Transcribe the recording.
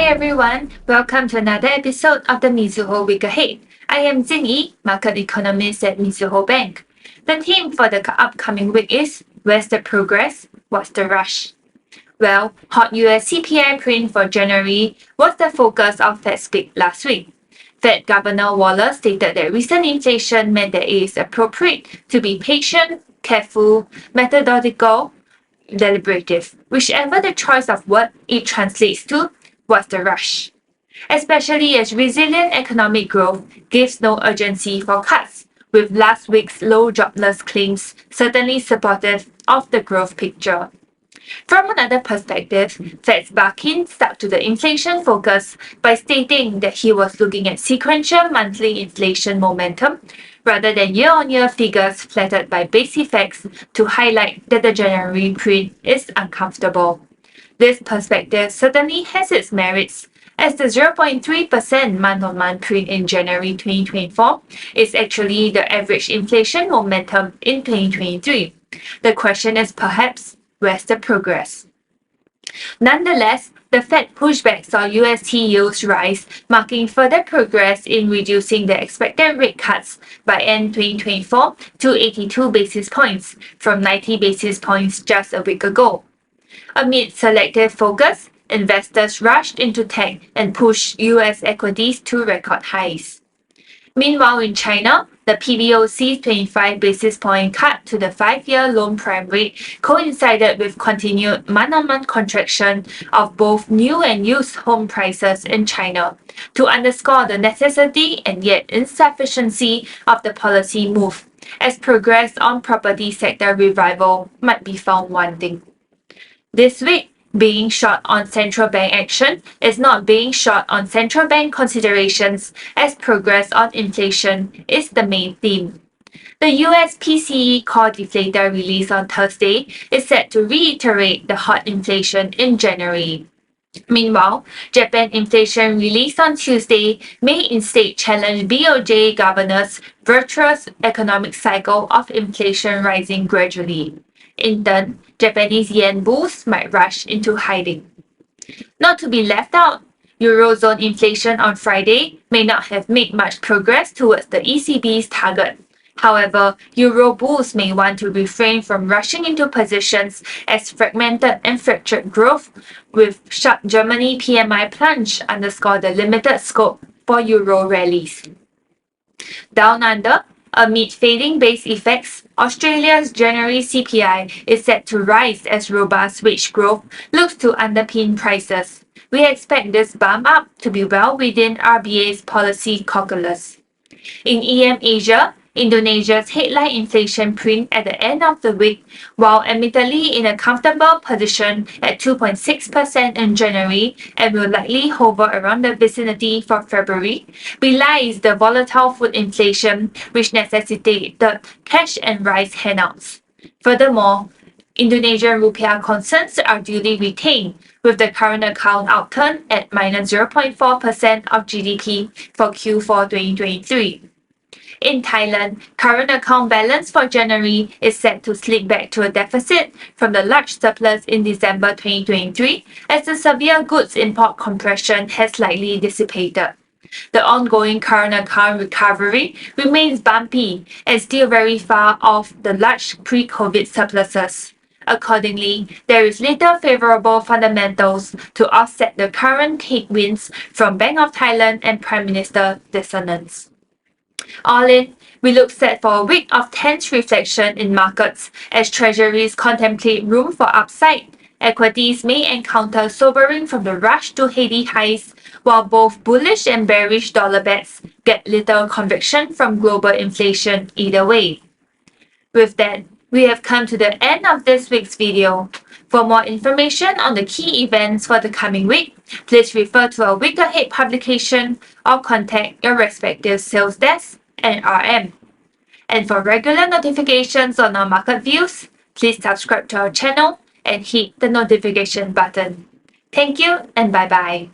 everyone, welcome to another episode of the Mizuho Week Ahead. I am Jingyi, market economist at Mizuho Bank. The theme for the upcoming week is Where's the progress? What's the rush? Well, hot US CPI print for January was the focus of FedSpeak last week. Fed Governor Waller stated that recent inflation meant that it is appropriate to be patient, careful, methodical, deliberative. Whichever the choice of word it translates to, was the rush. Especially as resilient economic growth gives no urgency for cuts, with last week's low jobless claims certainly supportive of the growth picture. From another perspective, Fed's Barkin stuck to the inflation focus by stating that he was looking at sequential monthly inflation momentum rather than year-on-year figures flattered by base effects to highlight that the January print is uncomfortable. This perspective certainly has its merits, as the 0.3% month-on-month print in January 2024 is actually the average inflation momentum in 2023. The question is perhaps, where's the progress? Nonetheless, the Fed pushback saw UST yields rise, marking further progress in reducing the expected rate cuts by end 2024 to 82 basis points from 90 basis points just a week ago. Amid selective focus, investors rushed into tech and pushed US equities to record highs. Meanwhile, in China, the PBOC's 25 basis point cut to the 5-year loan prime rate coincided with continued month-on-month contraction of both new and used home prices in China, to underscore the necessity and yet insufficiency of the policy move, as progress on property sector revival might be found wanting. This week, being short on central bank action is not being short on central bank considerations, as progress on inflation is the main theme. The US PCE core deflator release on Thursday is set to reiterate the hot inflation in January. Meanwhile, Japan inflation released on Tuesday may instead challenge BOJ governor's virtuous economic cycle of inflation rising gradually. In turn, Japanese yen bulls might rush into hiding. Not to be left out, Eurozone inflation on Friday may not have made much progress towards the ECB's target. However, Euro bulls may want to refrain from rushing into positions as fragmented and fractured growth with sharp Germany PMI plunge underscore the limited scope for Euro rallies. Down under, amid fading base effects, Australia's January CPI is set to rise as robust wage growth looks to underpin prices. We expect this bump up to be well within RBA's policy calculus. In EM Asia, Indonesia's headline inflation print at the end of the week, while admittedly in a comfortable position at 2.6% in January and will likely hover around the vicinity for February, belies the volatile food inflation which necessitated cash and rice handouts. Furthermore, Indonesian rupiah concerns are duly retained, with the current account outturn at minus 0.4% of GDP for Q4 2023. In Thailand, current account balance for January is set to slip back to a deficit from the large surplus in December 2023 as the severe goods import compression has slightly dissipated. The ongoing current account recovery remains bumpy and still very far off the large pre-COVID surpluses. Accordingly, there is little favorable fundamentals to offset the current headwinds from Bank of Thailand and Prime Minister dissonance. All in, we look set for a week of tense reflection in markets as treasuries contemplate room for upside. Equities may encounter sobering from the rush to heady highs, while both bullish and bearish dollar bets get little conviction from global inflation either way. With that, we have come to the end of this week's video. For more information on the key events for the coming week, please refer to our week ahead publication or contact your respective sales desk and RM. And for regular notifications on our market views, please subscribe to our channel and hit the notification button. Thank you and bye-bye.